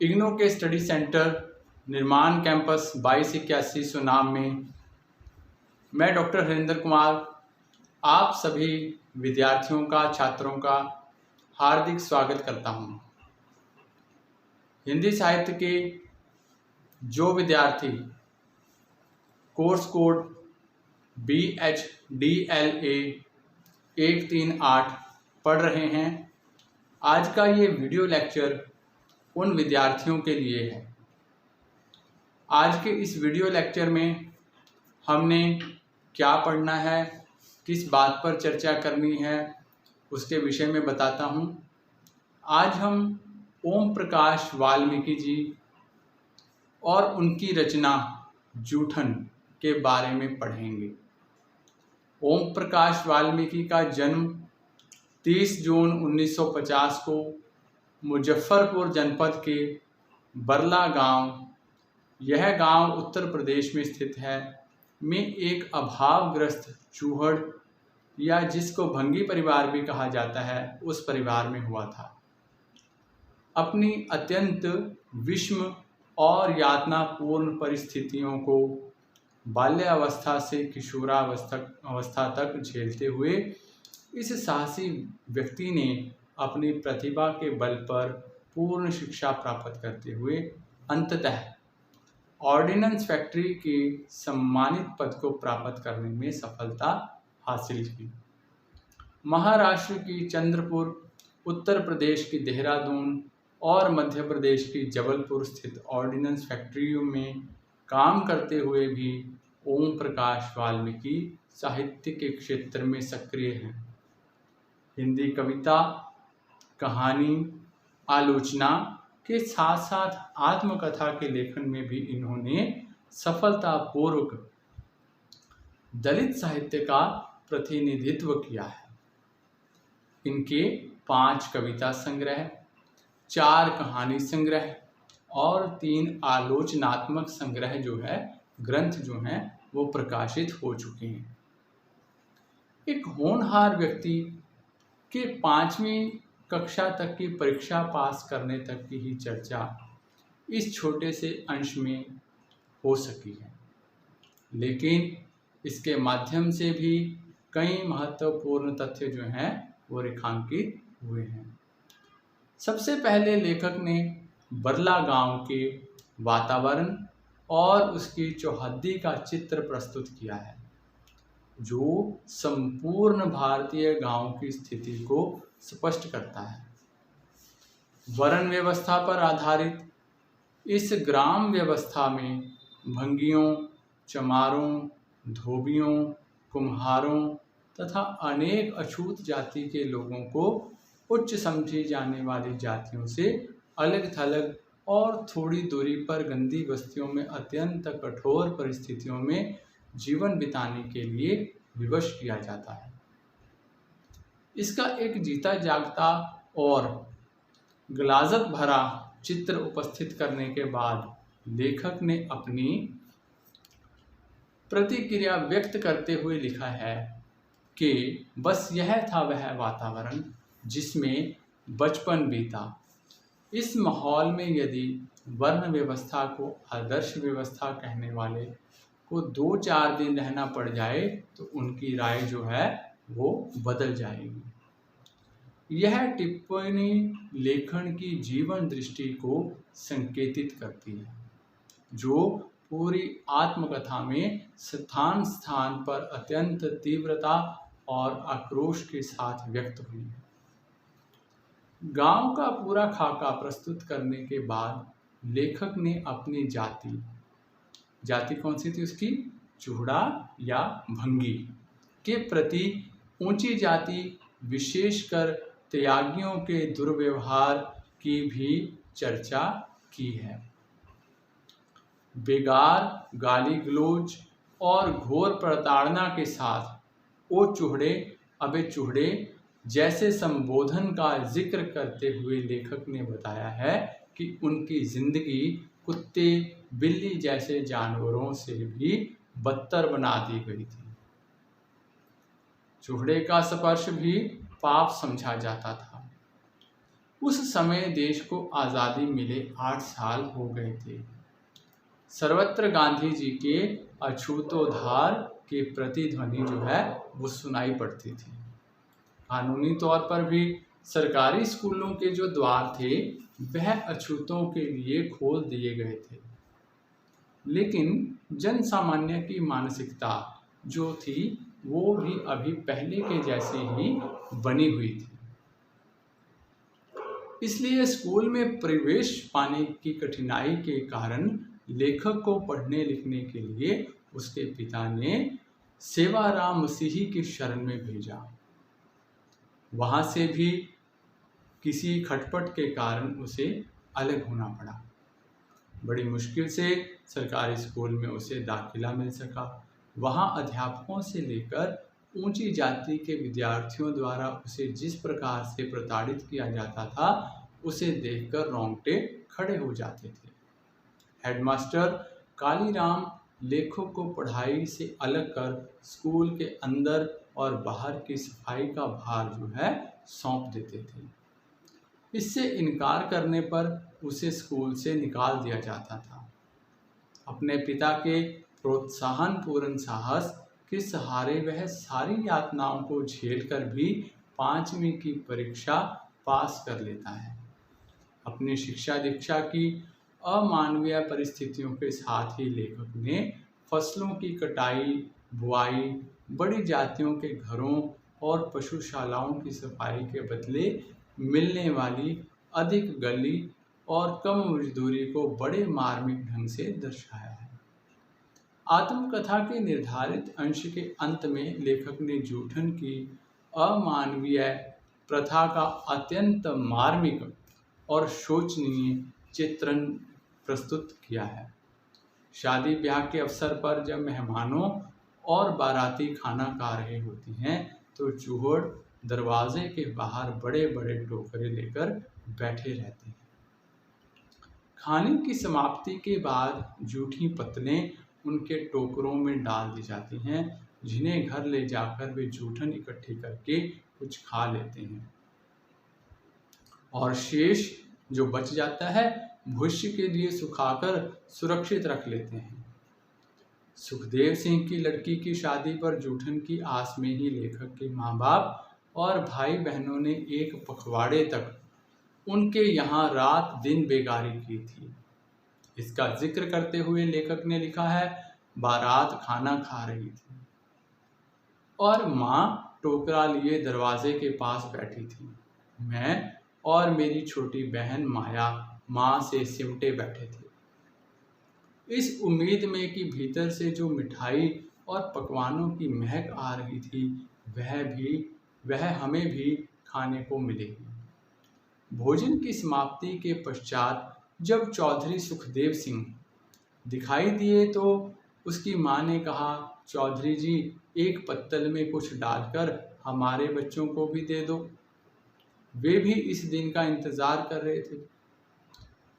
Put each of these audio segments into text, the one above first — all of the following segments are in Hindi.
इग्नू के स्टडी सेंटर निर्माण कैंपस 2281 सुनाम में मैं डॉक्टर हरिंदर कुमार आप सभी विद्यार्थियों का, छात्रों का हार्दिक स्वागत करता हूं। हिंदी साहित्य के जो विद्यार्थी कोर्स कोड BHDLA 138 पढ़ रहे हैं, आज का ये वीडियो लेक्चर उन विद्यार्थियों के लिए है। आज के इस वीडियो लेक्चर में हमने क्या पढ़ना है, किस बात पर चर्चा करनी है, उसके विषय में बताता हूँ। आज हम ओम प्रकाश वाल्मीकि जी और उनकी रचना जूठन के बारे में पढ़ेंगे। ओम प्रकाश वाल्मीकि का जन्म 30 जून 1950 को मुजफ्फरपुर जनपद के बरला गांव, यह गांव उत्तर प्रदेश में स्थित है, में एक अभावग्रस्त चूहड़ या जिसको भंगी परिवार भी कहा जाता है, उस परिवार में हुआ था। अपनी अत्यंत विषम और यातनापूर्ण परिस्थितियों को बाल्यावस्था से किशोरावस्था तक झेलते हुए इस साहसी व्यक्ति ने अपनी प्रतिभा के बल पर पूर्ण शिक्षा प्राप्त करते हुए अंततः ऑर्डिनेंस फैक्ट्री के सम्मानित पद को प्राप्त करने में सफलता हासिल की। महाराष्ट्र की चंद्रपुर, उत्तर प्रदेश की देहरादून और मध्य प्रदेश की जबलपुर स्थित ऑर्डिनेंस फैक्ट्रियों में काम करते हुए भी ओम प्रकाश वाल्मीकि साहित्य के क्षेत्र में सक्रिय हैं। हिंदी कविता, कहानी, आलोचना के साथ साथ आत्मकथा के लेखन में भी इन्होंने सफलतापूर्वक दलित साहित्य का प्रतिनिधित्व किया है। इनके 5 कविता संग्रह, 4 कहानी संग्रह और 3 आलोचनात्मक संग्रह ग्रंथ जो हैं वो प्रकाशित हो चुके हैं। एक होनहार व्यक्ति के 5वीं कक्षा तक की परीक्षा पास करने तक की ही चर्चा इस छोटे से अंश में हो सकी है, लेकिन इसके माध्यम से भी कई महत्वपूर्ण तथ्य जो हैं वो रेखांकित हुए हैं। सबसे पहले लेखक ने बरला गांव के वातावरण और उसकी चौहद्दी का चित्र प्रस्तुत किया है, जो संपूर्ण भारतीय गांव की स्थिति को स्पष्ट करता है। वर्ण व्यवस्था पर आधारित इस ग्राम व्यवस्था में भंगियों, चमारों, धोबियों, कुम्हारों तथा अनेक अछूत जाति के लोगों को उच्च समझी जाने वाली जातियों से अलग थलग और थोड़ी दूरी पर गंदी बस्तियों में अत्यंत कठोर परिस्थितियों में जीवन बिताने के लिए विवश किया जाता है। इसका एक जीता जागता और गलाजत भरा चित्र उपस्थित करने के बाद लेखक ने अपनी प्रतिक्रिया व्यक्त करते हुए लिखा है कि बस यह था वह वातावरण जिसमें बचपन बीता। इस माहौल में यदि वर्ण व्यवस्था को आदर्श व्यवस्था कहने वाले को 2-4 दिन रहना पड़ जाए तो उनकी राय जो है वो बदल जाएगी। यह टिप्पणी लेखन की जीवन दृष्टि को संकेतित करती है, जो पूरी आत्मकथा में स्थान स्थान पर अत्यंत तीव्रता और आक्रोश के साथ व्यक्त हुई है। गांव का पूरा खाका प्रस्तुत करने के बाद लेखक ने अपनी जाति कौन सी थी उसकी, चूहड़ा या भंगी के प्रति ऊंची जाति विशेषकर त्यागियों के दुर्व्यवहार की भी चर्चा की है। बेगार गाली गलौज और घोर प्रताड़ना के साथ ओ चूहड़े अबे चूहड़े जैसे संबोधन का जिक्र करते हुए लेखक ने बताया है कि उनकी जिंदगी कुत्ते बिल्ली जैसे जानवरों से भी बदतर बना दी गई थी। चूहड़े का स्पर्श भी पाप समझा जाता था। उस समय देश को आज़ादी मिले 8 साल हो गए थे। सर्वत्र गांधी जी के अछूतोद्धार की प्रतिध्वनि जो है वो सुनाई पड़ती थी। कानूनी तौर पर भी सरकारी स्कूलों के जो द्वार थे वह अछूतों के लिए खोल दिए गए थे, लेकिन जन सामान्य की मानसिकता जो थी वो भी अभी पहले के जैसी ही बनी हुई थी। इसलिए स्कूल में प्रवेश पाने की कठिनाई के कारण लेखक को पढ़ने लिखने के लिए उसके पिता ने सेवाराम मसीही की शरण में भेजा। वहाँ से भी किसी खटपट के कारण उसे अलग होना पड़ा। बड़ी मुश्किल से सरकारी स्कूल में उसे दाखिला मिल सका। वहाँ अध्यापकों से लेकर ऊंची जाति के विद्यार्थियों द्वारा उसे जिस प्रकार से प्रताड़ित किया जाता था उसे देखकर रोंगटे खड़े हो जाते थे। हेडमास्टर कालीराम लेखक को पढ़ाई से अलग कर स्कूल के अंदर और बाहर की सफाई का भार जो है सौंप देते थे। इससे इनकार करने पर उसे स्कूल से निकाल दिया जाता था। अपने पिता के प्रोत्साहन पूर्ण साहस के सहारे वह सारी यातनाओं को झेलकर भी 5वीं की परीक्षा पास कर लेता है। अपनी शिक्षा दीक्षा की अमानवीय परिस्थितियों के साथ ही लेखक ने फसलों की कटाई, बुआई, बड़ी जातियों के घरों और पशुशालाओं की सफाई के बदले मिलने वाली अधिक गली और कम मजदूरी को बड़े मार्मिक ढंग से दर्शाया है। आत्मकथा के निर्धारित अंश के अंत में लेखक ने जूठन की अमानवीय प्रथा का अत्यंत मार्मिक और शोचनीय चित्रण प्रस्तुत किया है। शादी ब्याह के अवसर पर जब मेहमानों और बाराती खाना खा रहे होते हैं तो चूहड़ दरवाजे के बाहर बड़े बड़े टोकरे लेकर बैठे रहते हैं। खाने की समाप्ति के बाद जूठी पत्तलें उनके टोकरों में डाल दी जाती हैं, जिन्हें घर ले जाकर वे जूठन इकट्ठी करके कुछ खा लेते हैं और शेष जो बच जाता है भविष्य के लिए सुखाकर सुरक्षित रख लेते हैं। सुखदेव सिंह की लड़की की शादी पर जूठन की आस में ही लेखक के माँ बाप और भाई बहनों ने एक पखवाड़े तक उनके यहाँ रात दिन बेगारी की थी। इसका जिक्र करते हुए लेखक ने लिखा है, बारात खाना खा रही थी और माँ टोकरा लिए दरवाजे के पास बैठी थी। मैं और मेरी छोटी बहन माया माँ से सिमटे बैठे थे, इस उम्मीद में कि भीतर से जो मिठाई और पकवानों की महक आ रही थी वह हमें भी खाने को मिलेगी। भोजन की समाप्ति के पश्चात जब चौधरी सुखदेव सिंह दिखाई दिए तो उसकी माँ ने कहा, चौधरी जी एक पत्तल में कुछ डालकर हमारे बच्चों को भी दे दो, वे भी इस दिन का इंतज़ार कर रहे थे।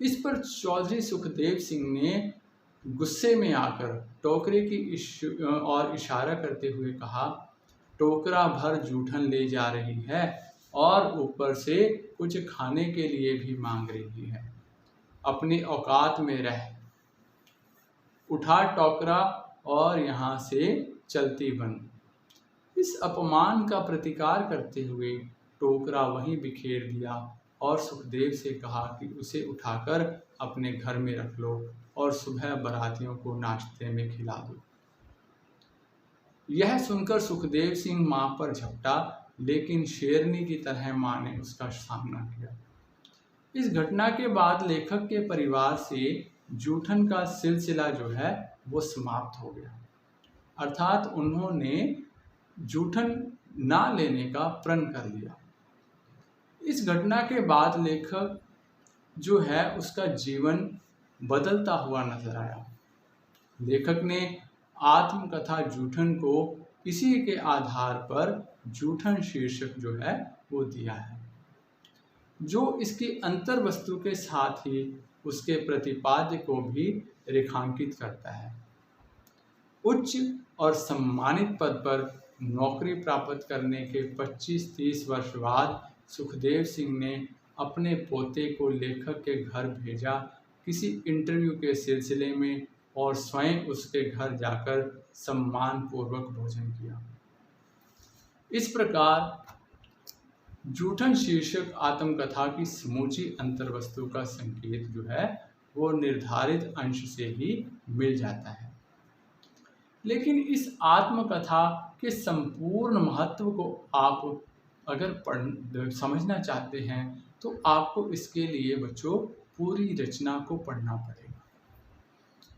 इस पर चौधरी सुखदेव सिंह ने गुस्से में आकर टोकरे की और इशारा करते हुए कहा, टोकरा भर जूठन ले जा रही है और ऊपर से कुछ खाने के लिए भी मांग रही है, अपनी औकात में रह, उठा टोकरा और यहाँ से चलती बन। इस अपमान का प्रतिकार करते हुए टोकरा वहीं बिखेर दिया और सुखदेव से कहा कि उसे उठाकर अपने घर में रख लो और सुबह बारातियों को नाश्ते में खिला दो। यह सुनकर सुखदेव सिंह माँ पर झपटा, लेकिन शेरनी की तरह माँ ने उसका सामना किया। इस घटना के बाद लेखक के परिवार से जूठन का सिलसिला जो है वो समाप्त हो गया, अर्थात उन्होंने जूठन ना लेने का प्रण कर लिया। इस घटना के बाद लेखक जो है उसका जीवन बदलता हुआ नजर आया। लेखक ने आत्मकथा जूठन को इसी के आधार पर जूठन शीर्षक जो है वो दिया है, जो इसकी अंतर वस्तु के साथ ही उसके प्रतिपाद्य को भी रेखांकित करता है। उच्च और सम्मानित पद पर नौकरी प्राप्त करने के 25-30 वर्ष बाद सुखदेव सिंह ने अपने पोते को लेखक के घर भेजा किसी इंटरव्यू के सिलसिले में और स्वयं उसके घर जाकर सम्मानपूर्वक भोजन किया। इस प्रकार जूठन शीर्षक आत्मकथा की समूची अंतर्वस्तु का संकेत जो है वो निर्धारित अंश से ही मिल जाता है। लेकिन इस आत्मकथा के संपूर्ण महत्व को आप अगर समझना चाहते हैं तो आपको इसके लिए बच्चों पूरी रचना को पढ़ना पड़ेगा।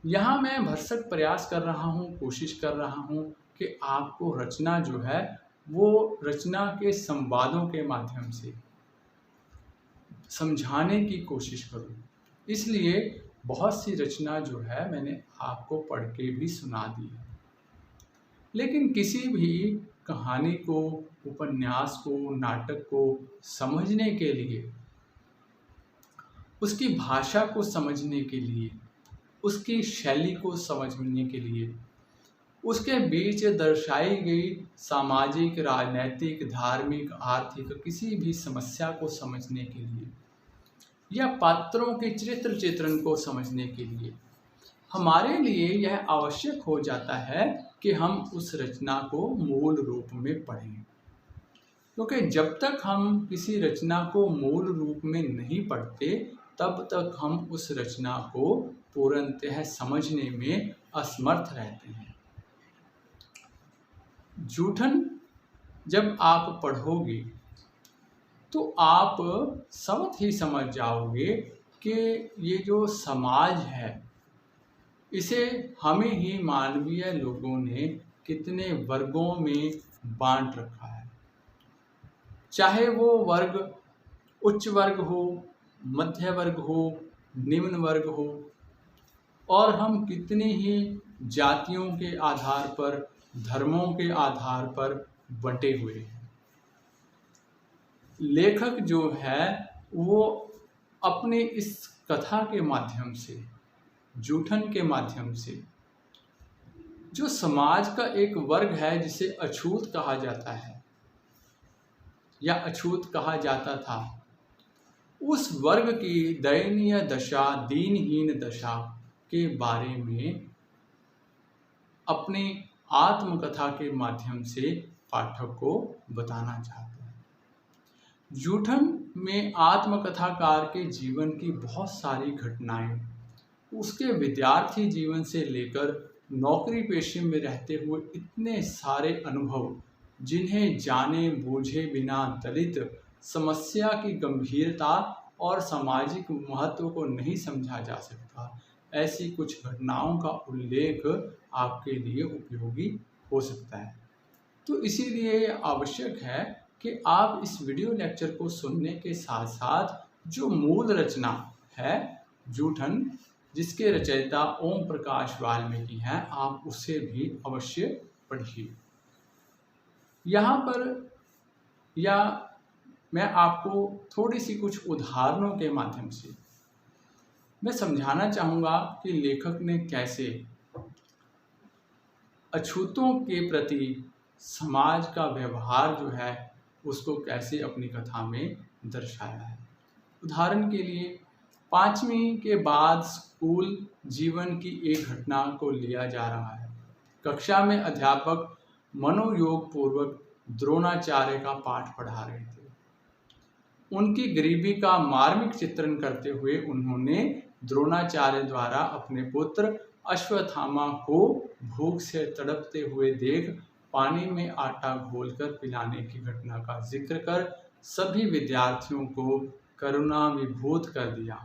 यहाँ मैं भरसक प्रयास कर रहा हूँ, कोशिश कर रहा हूँ कि आपको रचना जो है वो रचना के संवादों के माध्यम से समझाने की कोशिश करूँ। इसलिए बहुत सी रचना जो है मैंने आपको पढ़ के भी सुना दी है। लेकिन किसी भी कहानी को, उपन्यास को, नाटक को समझने के लिए, उसकी भाषा को समझने के लिए, उसकी शैली को समझने के लिए, उसके बीच दर्शाई गई सामाजिक, राजनैतिक, धार्मिक, आर्थिक किसी भी समस्या को समझने के लिए या पात्रों के चरित्र चित्रण को समझने के लिए हमारे लिए यह आवश्यक हो जाता है कि हम उस रचना को मूल रूप में पढ़ें। क्योंकि जब तक हम किसी रचना को मूल रूप में नहीं पढ़ते तब तक हम उस रचना को पूर्णतः समझने में असमर्थ रहते हैं। जूठन जब आप पढ़ोगे तो आप समझ ही समझ जाओगे कि ये जो समाज है इसे हमें ही मानवीय लोगों ने कितने वर्गों में बांट रखा है। चाहे वो वर्ग उच्च वर्ग हो, मध्य वर्ग हो, निम्न वर्ग हो, और हम कितनी ही जातियों के आधार पर, धर्मों के आधार पर बंटे हुए हैं। लेखक जो है वो अपने इस कथा के माध्यम से, जूठन के माध्यम से, जो समाज का एक वर्ग है जिसे अछूत कहा जाता है या अछूत कहा जाता था, उस वर्ग की दयनीय दशा, दीनहीन दशा के बारे में अपनी आत्मकथा के माध्यम से पाठक को बताना चाहते हैं। जूठन में आत्मकथाकार के जीवन की बहुत सारी घटनाएं, उसके विद्यार्थी जीवन से लेकर नौकरी पेशे में रहते हुए इतने सारे अनुभव जिन्हें जाने बूझे बिना दलित समस्या की गंभीरता और सामाजिक महत्व को नहीं समझा जा सकता, ऐसी कुछ घटनाओं का उल्लेख आपके लिए उपयोगी हो सकता है। तो इसीलिए आवश्यक है कि आप इस वीडियो लेक्चर को सुनने के साथ साथ जो मूल रचना है जूठन, जिसके रचयिता ओम प्रकाश वाल्मीकि हैं, आप उसे भी अवश्य पढ़िए। यहाँ पर या मैं आपको थोड़ी सी कुछ उदाहरणों के माध्यम से मैं समझाना चाहूँगा कि लेखक ने कैसे अछूतों के प्रति समाज का व्यवहार जो है उसको कैसे अपनी कथा में दर्शाया है। उदाहरण के लिए 5वीं के बाद स्कूल जीवन की एक घटना को लिया जा रहा है। कक्षा में अध्यापक मनोयोग पूर्वक द्रोणाचार्य का पाठ पढ़ा रहे थे। उनकी गरीबी का मार्मिक चित्रण करते हुए उन्होंने द्रोणाचार्य द्वारा अपने पुत्र अश्वत्थामा को भूख से तड़पते हुए देख पानी में आटा घोलकर पिलाने की घटना का जिक्र कर सभी विद्यार्थियों को करुणा विभूत कर दिया।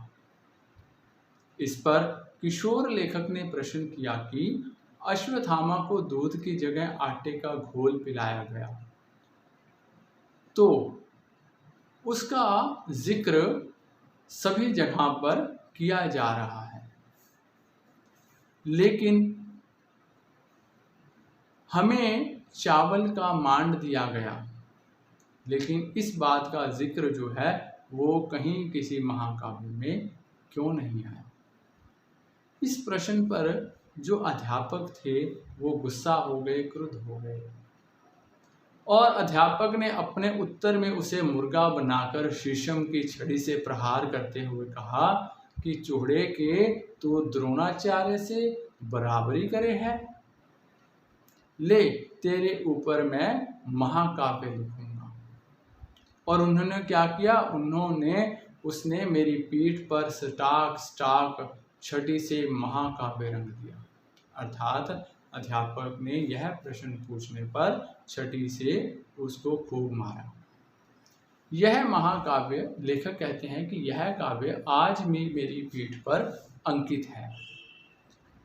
इस पर किशोर लेखक ने प्रश्न किया कि अश्वत्थामा को दूध की जगह आटे का घोल पिलाया गया तो उसका जिक्र सभी जगह पर किया जा रहा है, लेकिन हमें चावल का मांड दिया गया, लेकिन इस बात का जिक्र जो है वो कहीं किसी महाकाव्य में क्यों नहीं आया। इस प्रश्न पर जो अध्यापक थे वो गुस्सा हो गए, क्रुद्ध हो गए। और अध्यापक ने अपने उत्तर में उसे मुर्गा बनाकर शीशम की छड़ी से प्रहार करते हुए कहा कि चूड़े के तो द्रोणाचार्य से बराबरी करे है। ले, तेरे ऊपर मैं महाकाव्य लिखूंगा। और उन्होंने क्या किया, उसने मेरी पीठ पर स्टाक स्टाक छड़ी से महाकाव्य रंग दिया। अर्थात अध्यापक ने यह प्रश्न पूछने पर छड़ी से उसको खूब मारा। यह महाकाव्य, लेखक कहते हैं कि यह काव्य आज भी मेरी पीठ पर अंकित है।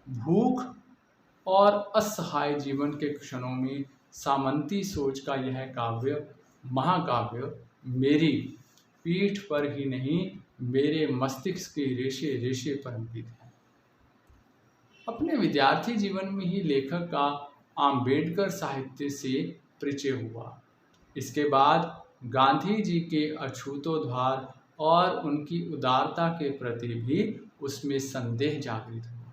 भूख और असहाय जीवन के क्षणों में सामंती सोच का यह काव्य, महाकाव्य, मेरी पीठ पर ही नहीं, मेरे मस्तिष्क के रेशे रेशे पर अंकित है। अपने विद्यार्थी जीवन में ही लेखक का आम्बेडकर साहित्य से परिचय हुआ। इसके बाद गांधी जी के अछूतोद्धार और उनकी उदारता के प्रति भी उसमें संदेह जागृत हुआ।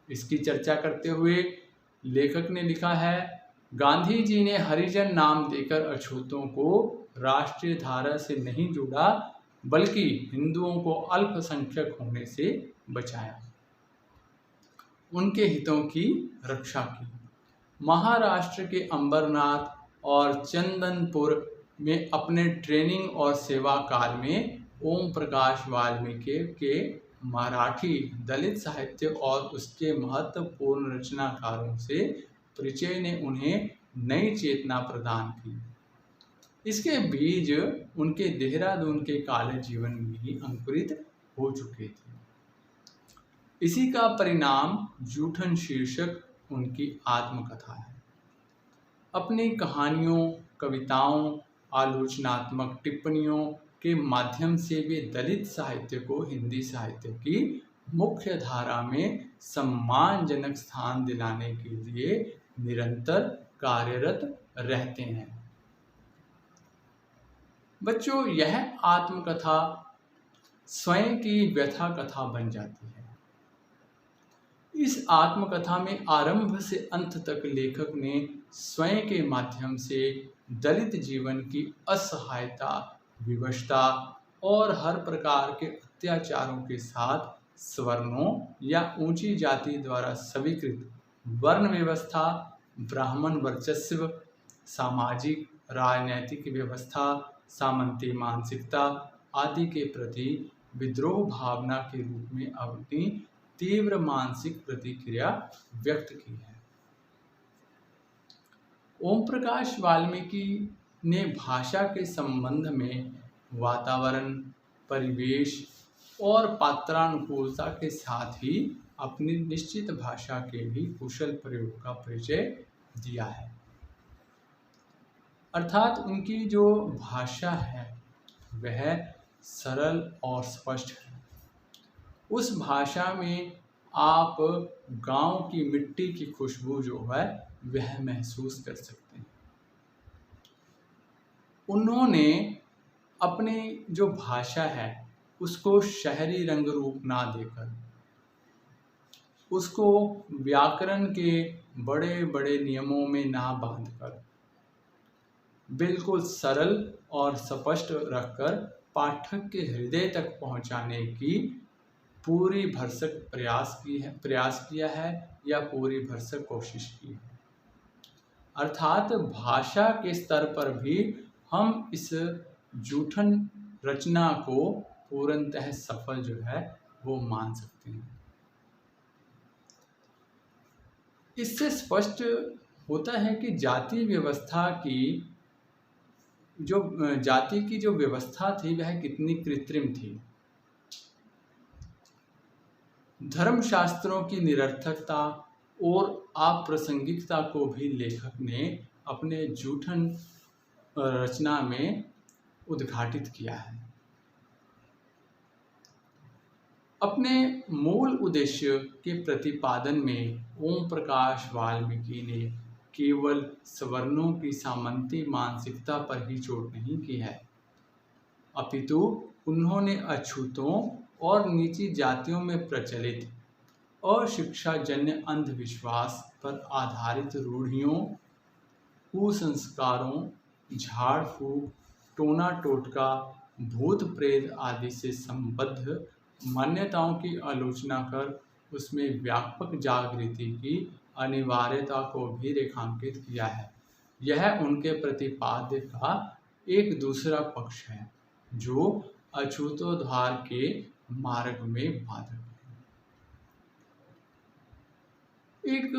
इसकी चर्चा करते हुए लेखक ने लिखा है, गांधी जी ने हरिजन नाम देकर अछूतों को राष्ट्रीय धारा से नहीं जोड़ा, बल्कि हिंदुओं को अल्पसंख्यक होने से बचाया, उनके हितों की रक्षा की। महाराष्ट्र के अंबरनाथ और चंदनपुर में अपने ट्रेनिंग और सेवा काल में ओम प्रकाश वाल्मीकि के मराठी दलित साहित्य और उसके महत्वपूर्ण रचनाकारों से परिचय ने उन्हें नई चेतना प्रदान की। इसके बीज उनके देहरादून के कॉलेज जीवन में ही अंकुरित हो चुके थे। इसी का परिणाम जूठन शीर्षक उनकी आत्मकथा है। अपनी कहानियों, कविताओं, आलोचनात्मक टिप्पणियों के माध्यम से वे दलित साहित्य को हिंदी साहित्य की मुख्य धारा में सम्मानजनक स्थान दिलाने के लिए निरंतर कार्यरत रहते हैं। बच्चों, यह आत्मकथा स्वयं की व्यथा कथा बन जाती है। इस आत्मकथा में आरंभ से अंत तक लेखक ने स्वयं के माध्यम से दलित जीवन की असहायता, विवशता और हर प्रकार के अत्याचारों के साथ सवर्णों या ऊंची जाति द्वारा स्वीकृत वर्ण व्यवस्था, ब्राह्मण वर्चस्व, सामाजिक राजनैतिक व्यवस्था, सामंती मानसिकता आदि के प्रति विद्रोह भावना के रूप में अपनी तीव्र मानसिक प्रतिक्रिया व्यक्त की है। ओम प्रकाश वाल्मीकि ने भाषा के संबंध में वातावरण, परिवेश और पात्रानुकूलता के साथ ही अपनी निश्चित भाषा के भी कुशल प्रयोग का परिचय दिया है। अर्थात उनकी जो भाषा है वह सरल और स्पष्ट है। उस भाषा में आप गांव की मिट्टी की खुशबू जो है वह महसूस कर सकते हैं। उन्होंने अपनी जो भाषा है उसको शहरी रंग रूप ना देकर, उसको व्याकरण के बड़े बड़े नियमों में ना बांधकर, बिल्कुल सरल और स्पष्ट रखकर पाठक के हृदय तक पहुंचाने की पूरी भरसक प्रयास किया है या पूरी भरसक कोशिश की है। अर्थात भाषा के स्तर पर भी हम इस जूठन रचना को पूर्णतः सफल जो है वो मान सकते हैं। इससे स्पष्ट होता है कि जाति की जो व्यवस्था थी वह कितनी कृत्रिम थी। धर्मशास्त्रों की निरर्थकता और अप्रासंगिकता को भी लेखक ने अपने जूठन रचना में उद्घाटित किया है। अपने मूल उद्देश्य के प्रतिपादन में ओम प्रकाश वाल्मीकि ने केवल सवर्णों की सामंती मानसिकता पर ही चोट नहीं की है, अपितु उन्होंने अछूतों और नीची जातियों में प्रचलित अशिक्षाजन्य अंधविश्वास पर आधारित रूढ़ियों कुसंस्कारों, झाड़ फूक, टोना टोटका, भूत प्रेत आदि से संबद्ध मान्यताओं की आलोचना कर उसमें व्यापक जागृति की अनिवार्यता को भी रेखांकित किया है। यह उनके प्रतिपाद्य का एक दूसरा पक्ष है जो अछूतोद्धार के मार्ग में बाधक है। एक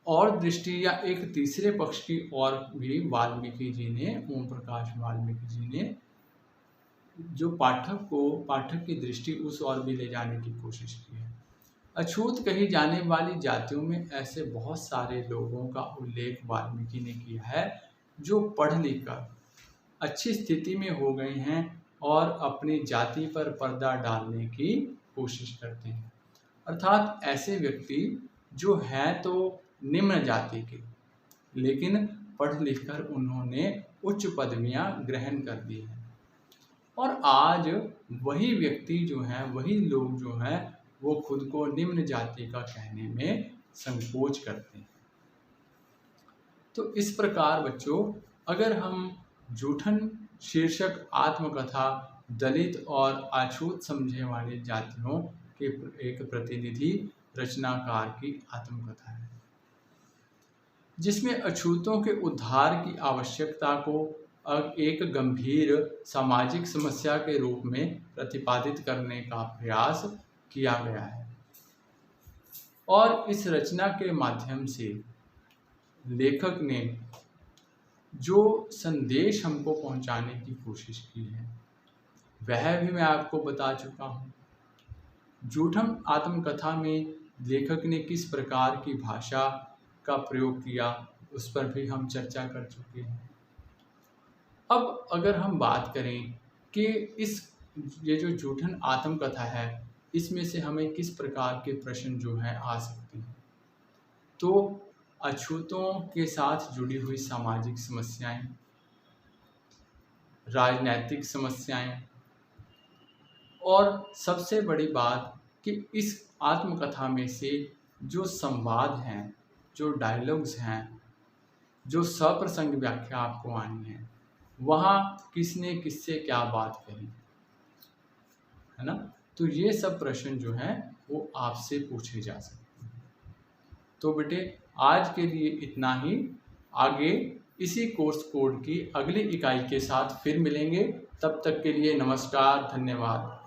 और दृष्टि या एक तीसरे पक्ष की ओर भी वाल्मीकि जी ने, ओम प्रकाश वाल्मीकि जी ने जो पाठक की दृष्टि उस ओर भी ले जाने की कोशिश की है। अछूत कही जाने वाली जातियों में ऐसे बहुत सारे लोगों का उल्लेख वाल्मीकि ने किया है जो पढ़ लिख कर अच्छी स्थिति में हो गए हैं और अपनी जाति पर पर्दा डालने की कोशिश करते हैं। अर्थात ऐसे व्यक्ति जो हैं तो निम्न जाति के, लेकिन पढ़ लिख कर उन्होंने उच्च पदवियां ग्रहण कर दी हैं। और आज वही व्यक्ति जो हैं, वही लोग जो हैं, वो खुद को निम्न जाति का कहने में संकोच करते हैं। तो इस प्रकार बच्चों, अगर हम जूठन शीर्षक आत्मकथा दलित और अछूत समझे वाली जातियों के एक प्रतिनिधि रचनाकार की आत्मकथा है, जिसमें अछूतों के उद्धार की आवश्यकता को एक गंभीर सामाजिक समस्या के रूप में प्रतिपादित करने का प्रयास किया गया है। और इस रचना के माध्यम से लेखक ने जो संदेश हमको पहुंचाने की कोशिश की है वह भी मैं आपको बता चुका हूं। जूठन आत्मकथा में लेखक ने किस प्रकार की भाषा का प्रयोग किया उस पर भी हम चर्चा कर चुके हैं। अब अगर हम बात करें कि ये जो जूठन आत्मकथा है, इसमें से हमें किस प्रकार के प्रश्न जो हैं आ सकते हैं, तो अछूतों के साथ जुड़ी हुई सामाजिक समस्याएं, राजनैतिक समस्याएं, और सबसे बड़ी बात कि इस आत्मकथा में से जो संवाद हैं, जो डायलॉग्स हैं, जो सप्रसंग व्याख्या आपको आनी है, वहाँ किसने किससे क्या बात करी, है ना। तो ये सब प्रश्न जो हैं वो आपसे पूछे जा सकते हैं। तो बेटे आज के लिए इतना ही। आगे इसी कोर्स कोड की अगली इकाई के साथ फिर मिलेंगे। तब तक के लिए नमस्कार, धन्यवाद।